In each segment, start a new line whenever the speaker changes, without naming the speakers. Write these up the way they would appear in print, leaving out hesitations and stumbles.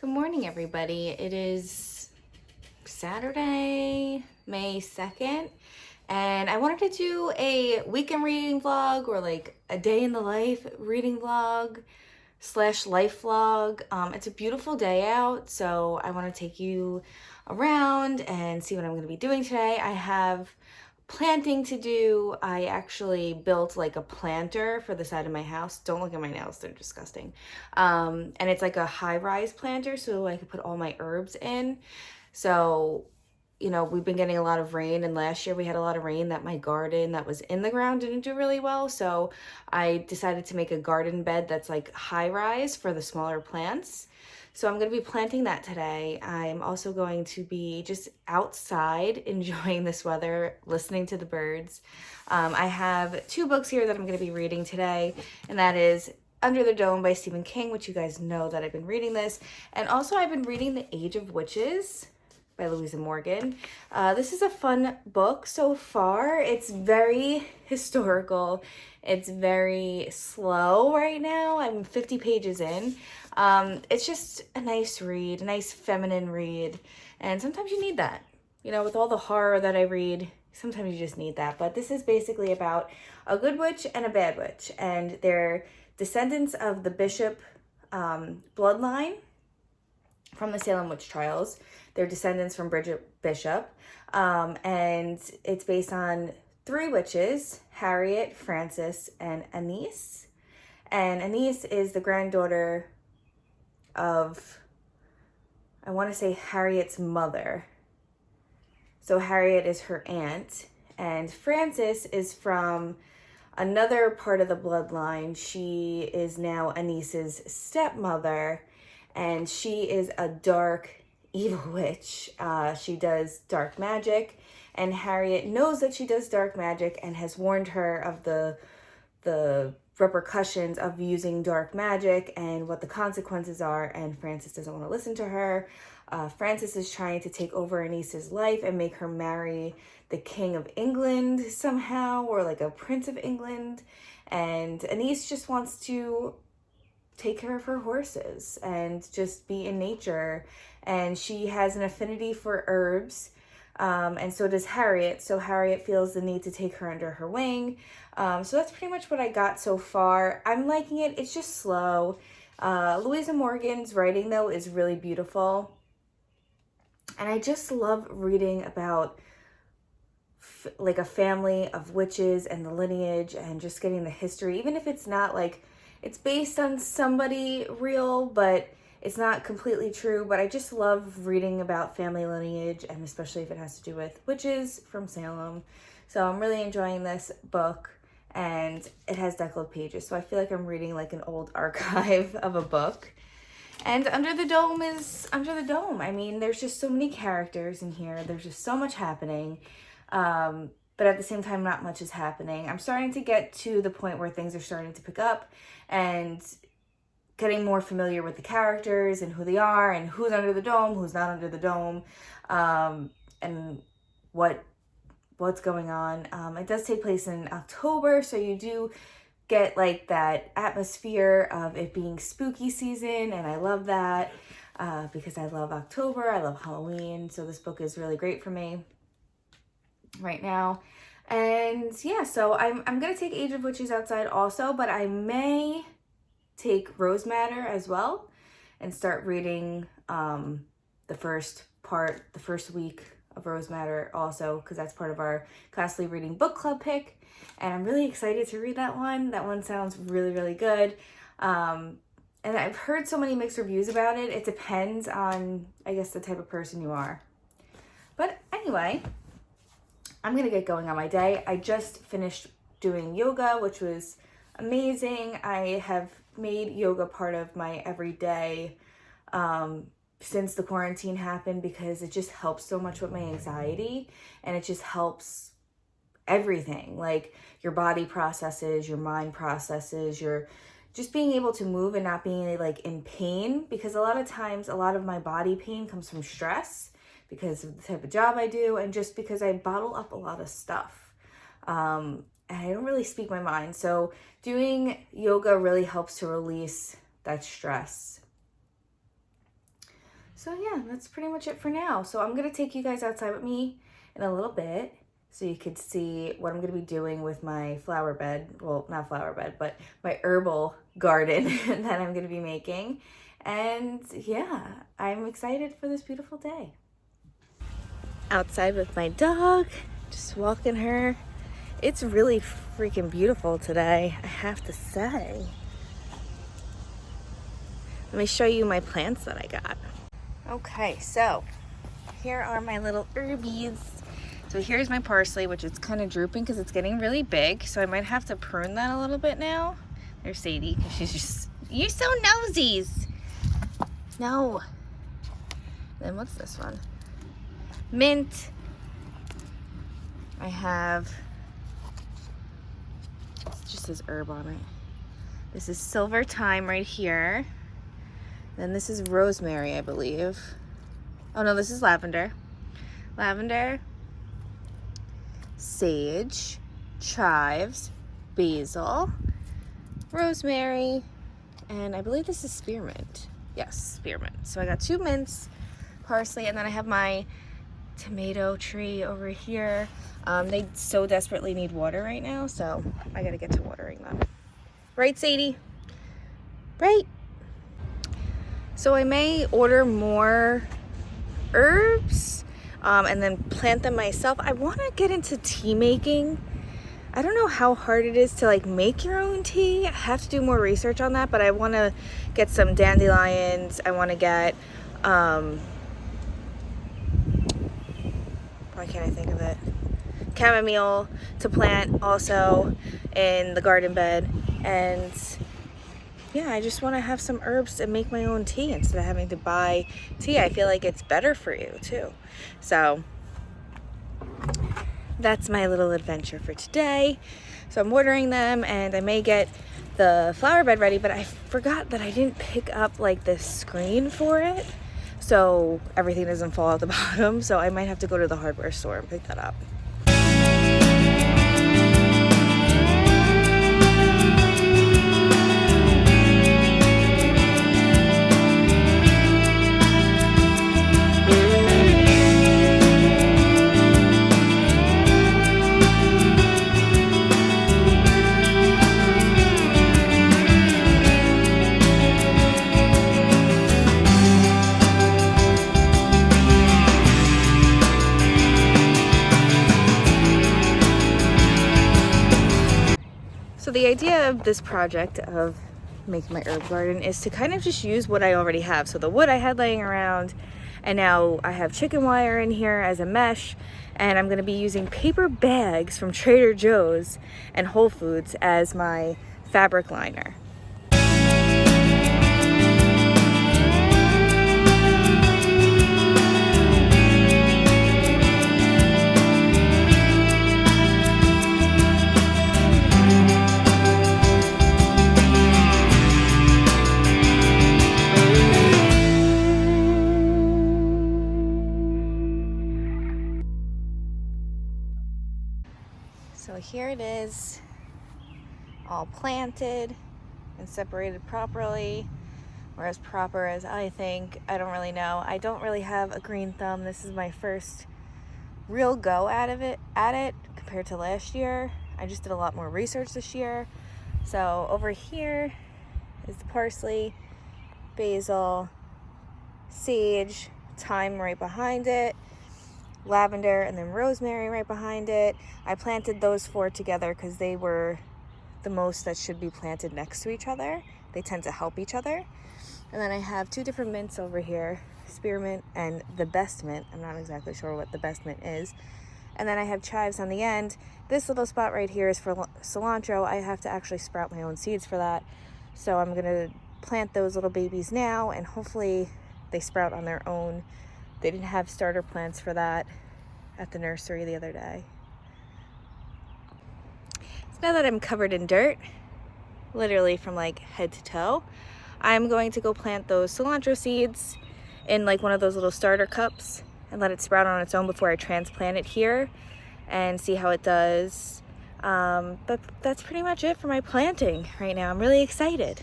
Good morning, everybody. It is Saturday, May 2nd, and I wanted to do a weekend reading vlog or like a day in the life reading vlog slash life vlog. It's a beautiful day out, so I want to take you around and see what I'm going to be doing today. I have planting to do. I actually built like a planter for the side of my house. Don't look at my nails, they're disgusting. And it's like a high-rise planter, so I could put all my herbs in. So, we've been getting a lot of rain, and last year we had a lot of rain that my garden that was in the ground didn't do really well. So I decided to make a garden bed that's like high-rise for the smaller plants. So I'm going to be planting that today. I'm also going to be just outside enjoying this weather, listening to the birds. I have two books here that I'm going to be reading today, and that is Under the Dome by Stephen King, which you guys know that I've been reading this. And also I've been reading The Age of Witches by Louisa Morgan. This is a fun book so far. It's very historical. It's very slow right now. I'm 50 pages in. It's just a nice read, a nice feminine read. And sometimes you need that. With all the horror that I read, sometimes you just need that. But this is basically about a good witch and a bad witch. And they're descendants of the Bishop bloodline from the Salem witch trials. They're descendants from Bridget Bishop. And it's based on three witches, Harriet, Frances, and Anise. And Anise is the granddaughter of, I want to say, Harriet's mother. So Harriet is her aunt. And Frances is from another part of the bloodline. She is now Anise's stepmother. And she is a dark, evil witch. She does dark magic. And Harriet knows that she does dark magic and has warned her of the repercussions of using dark magic and what the consequences are, and Frances doesn't want to listen to her. Frances is trying to take over Anise's life and make her marry the King of England somehow, or like a Prince of England, and Anise just wants to take care of her horses and just be in nature, and she has an affinity for herbs. And so does Harriet. So Harriet feels the need to take her under her wing. So that's pretty much what I got so far. I'm liking it. It's just slow. Louisa Morgan's writing, though, is really beautiful. And I just love reading about like a family of witches and the lineage and just getting the history, even if it's not like it's based on somebody real, but it's not completely true. But I just love reading about family lineage, and especially if it has to do with witches from Salem. So I'm really enjoying this book, and it has deckled pages. So I feel like I'm reading like an old archive of a book. And Under the Dome is Under the Dome. I mean, there's just so many characters in here. There's just so much happening. But at the same time, not much is happening. I'm starting to get to the point where things are starting to pick up and getting more familiar with the characters and who they are and who's under the dome, who's not under the dome, and what's going on. It does take place in October, so you do get like that atmosphere of it being spooky season, and I love that because I love October, I love Halloween, so this book is really great for me right now. And yeah, so I'm gonna take Age of Witches outside also, but I may take Rose Matter as well and start reading the first week of Rose Matter also, because that's part of our Constantly Reading book club pick, and I'm really excited to read that one. That one sounds really, really good. And I've heard so many mixed reviews about it. It depends on, I guess, the type of person you are. But anyway, I'm gonna get going on my day. I just finished doing yoga, which was amazing. I have made yoga part of my everyday since the quarantine happened, because it just helps so much with my anxiety, and it just helps everything, like your body processes, your mind processes, your just being able to move and not being like in pain, because a lot of times a lot of my body pain comes from stress because of the type of job I do, and just because I bottle up a lot of stuff. And I don't really speak my mind. So doing yoga really helps to release that stress. So yeah, that's pretty much it for now. So I'm gonna take you guys outside with me in a little bit so you could see what I'm gonna be doing with my flower bed. Well, not flower bed, but my herbal garden that I'm gonna be making. And yeah, I'm excited for this beautiful day. Outside with my dog, just walking her. It's really freaking beautiful today, I have to say. Let me show you my plants that I got. Okay, so here are my little herbies. So here's my parsley, which is kind of drooping because it's getting really big. So I might have to prune that a little bit now. There's Sadie, because she's just, you're so nosies. No. Then what's this one? Mint. I have, it just says herb on it. This is silver thyme right here. Then this is rosemary, I believe. Oh no, this is lavender. Lavender, sage, chives, basil, rosemary, and I believe this is spearmint. Yes, spearmint. So I got 2 mints, parsley, and then I have my tomato tree over here. They so desperately need water right now, so I gotta get to watering them. Right, Sadie? Right? So I may order more herbs and then plant them myself. I want to get into tea making. I don't know how hard it is to like make your own tea. I have to do more research on that, but I want to get some dandelions. I want to get why can't I think of it? Chamomile to plant also in the garden bed. And yeah, I just want to have some herbs and make my own tea instead of having to buy tea. I feel like it's better for you too. So that's my little adventure for today. So I'm watering them and I may get the flower bed ready, but I forgot that I didn't pick up like this screen for it, so everything doesn't fall out the bottom. So I might have to go to the hardware store and pick that up. So the idea of this project of making my herb garden is to kind of just use what I already have. So the wood I had laying around, and now I have chicken wire in here as a mesh, and I'm gonna be using paper bags from Trader Joe's and Whole Foods as my fabric liner. So here it is, all planted and separated properly, or as proper as I think. I don't really know. I don't really have a green thumb. This is my first real go at it compared to last year. I just did a lot more research this year. So over here is the parsley, basil, sage, thyme right behind it, lavender, and then rosemary right behind it. I planted those 4 together because they were the most that should be planted next to each other. They tend to help each other. And then I have 2 different mints over here, spearmint and the best mint. I'm not exactly sure what the best mint is. And then I have chives on the end. This little spot right here is for cilantro. I have to actually sprout my own seeds for that. So I'm gonna plant those little babies now, and hopefully they sprout on their own. They didn't have starter plants for that at the nursery the other day. So now that I'm covered in dirt, literally from like head to toe, I'm going to go plant those cilantro seeds in like one of those little starter cups and let it sprout on its own before I transplant it here and see how it does. But that's pretty much it for my planting right now. I'm really excited.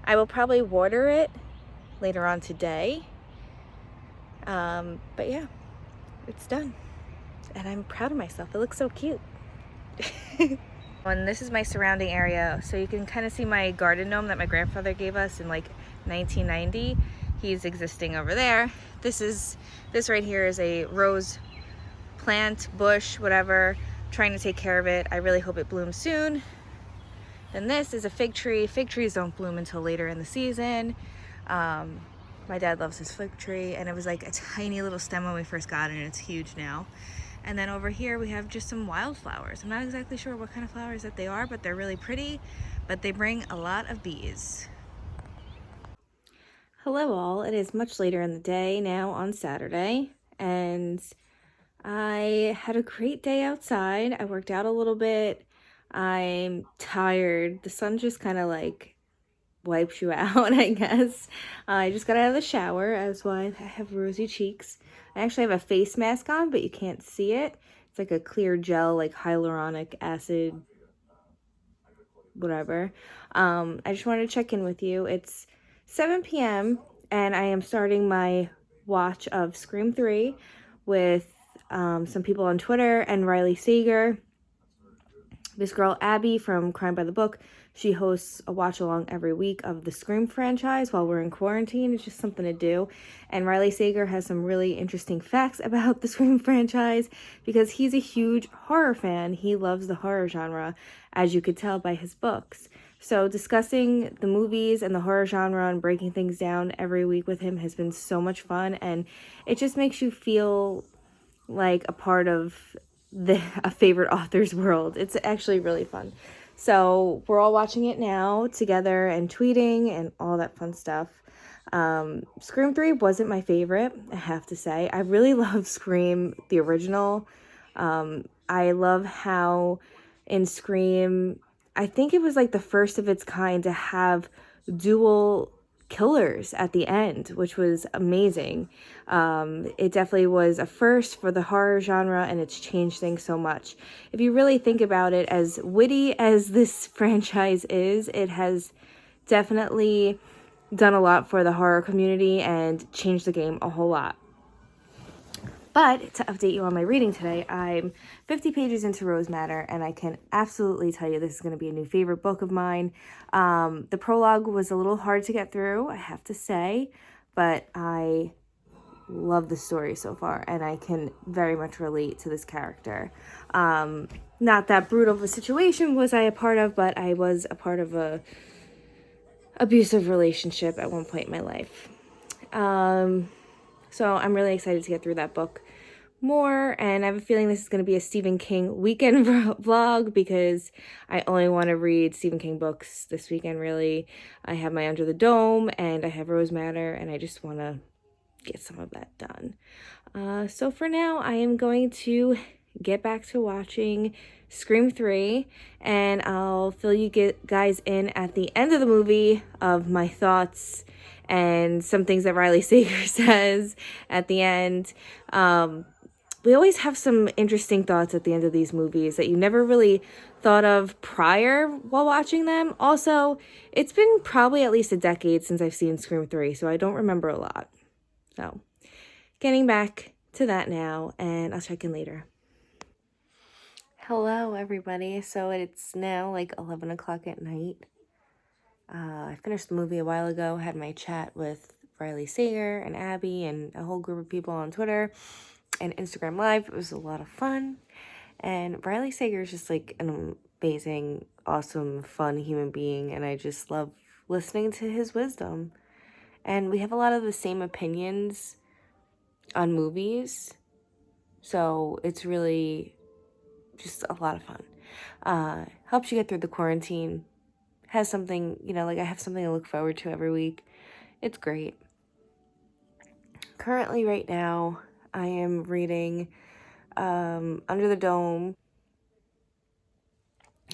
I will probably water it later on today But yeah, it's done. And I'm proud of myself. It looks so cute. And this is my surrounding area, so you can kind of see my garden gnome that my grandfather gave us in like 1990. He's existing over there. This right here is a rose plant, bush, whatever. I'm trying to take care of it. I really hope it blooms soon. Then this is a fig tree. Fig trees don't bloom until later in the season. My dad loves his fig tree, and it was like a tiny little stem when we first got it, and it's huge now. And then over here we have just some wildflowers. I'm not exactly sure what kind of flowers that they are, but they're really pretty, but they bring a lot of bees. Hello all, it is much later in the day now on Saturday, and I had a great day outside. I worked out a little bit. I'm tired. The sun just kind of like wipes you out, I guess. I just got out of the shower, as why I have rosy cheeks. I actually have a face mask on, but you can't see it. It's like a clear gel, like hyaluronic acid, whatever. I just wanted to check in with you. It's 7 p.m. and I am starting my watch of Scream 3 with some people on Twitter and Riley Sager. This girl, Abby from Crime by the Book, she hosts a watch along every week of the Scream franchise while we're in quarantine. It's just something to do. And Riley Sager has some really interesting facts about the Scream franchise because he's a huge horror fan. He loves the horror genre, as you could tell by his books. So discussing the movies and the horror genre and breaking things down every week with him has been so much fun, and it just makes you feel like a part of a favorite author's world. It's actually really fun. So we're all watching it now together and tweeting and all that fun stuff. Scream 3 wasn't my favorite, I have to say. I really love Scream, the original. I love how in Scream, I think it was like the first of its kind to have dual killers at the end, which was amazing. It definitely was a first for the horror genre, and it's changed things so much. If you really think about it, as witty as this franchise is, it has definitely done a lot for the horror community and changed the game a whole lot. But to update you on my reading today, I'm 50 pages into Rose Matter, and I can absolutely tell you this is going to be a new favorite book of mine. The prologue was a little hard to get through, I have to say, but I love the story so far, and I can very much relate to this character. Not that brutal of a situation was I a part of, but I was a part of a abusive relationship at one point in my life. So I'm really excited to get through that book more, and I have a feeling this is going to be a Stephen King weekend vlog because I only want to read Stephen King books this weekend, really. I have my Under the Dome, and I have Rose Matter, and I just want to get some of that done. So for now, I am going to get back to watching Scream 3, and I'll fill you guys in at the end of the movie of my thoughts and some things that Riley Sager says at the end. We always have some interesting thoughts at the end of these movies that you never really thought of prior while watching them. Also, it's been probably at least a decade since I've seen Scream 3, so I don't remember a lot. So, getting back to that now, and I'll check in later. Hello, everybody. So it's now like 11 o'clock at night. I finished the movie a while ago, had my chat with Riley Sager and Abby and a whole group of people on Twitter and Instagram Live. It was a lot of fun. And Riley Sager is just like an amazing, awesome, fun human being, and I just love listening to his wisdom. And we have a lot of the same opinions on movies, so it's really just a lot of fun. Helps you get through the quarantine. Has something, like I have something to look forward to every week. It's great. Currently, right now, I am reading Under the Dome.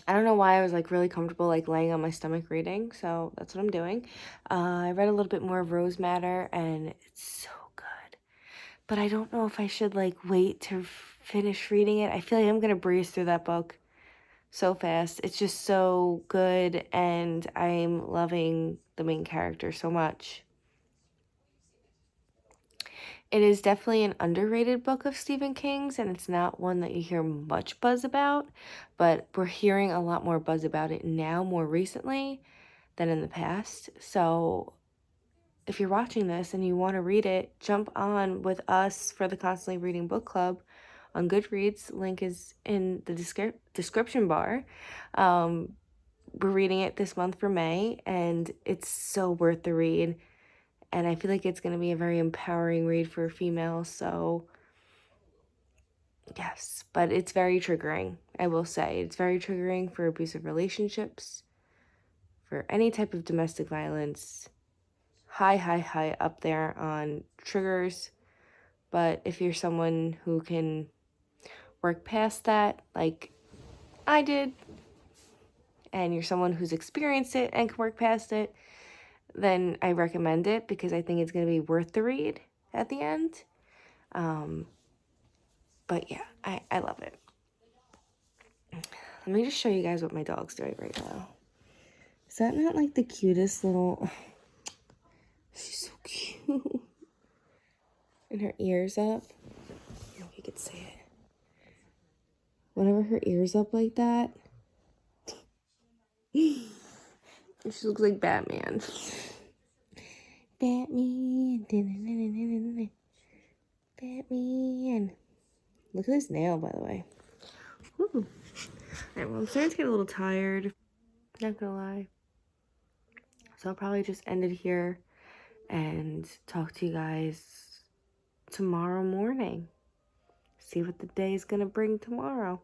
I don't know why I was like really comfortable like laying on my stomach reading, so that's what I'm doing. I read a little bit more of Rose Matter, and it's so good. But I don't know if I should like wait to finish reading it. I feel like I'm gonna breeze through that book so fast. It's just so good, and I'm loving the main character so much.
It is definitely an underrated book of Stephen King's, and it's not one that you hear much buzz about, but we're hearing a lot more buzz about it now, more recently than in the past. So if you're watching this and you want to read it, jump on with us for the Constantly Reading Book Club on Goodreads. Link is in the description bar. We're reading it this month for May, and it's so worth the read. And I feel like it's going to be a very empowering read for a female. So, yes, but it's very triggering, I will say. It's very triggering for abusive relationships, for any type of domestic violence. High up there on triggers. But if you're someone who can work past that, like I did, and you're someone who's experienced it and can work past it, then I recommend it because I think it's going to be worth the read at the end. But yeah, I love it. Let me just show you guys what my dog's doing right now. Is that not like the cutest little... She's so cute. And her ears up. I don't know if you could see it. Whenever her ears up like that, she looks like Batman. Batman. Batman. Look at this nail, by the way. Woo. Alright, well, I'm starting to get a little tired. Not gonna lie. So I'll probably just end it here and talk to you guys tomorrow morning. See what the day is gonna bring tomorrow.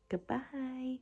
Goodbye.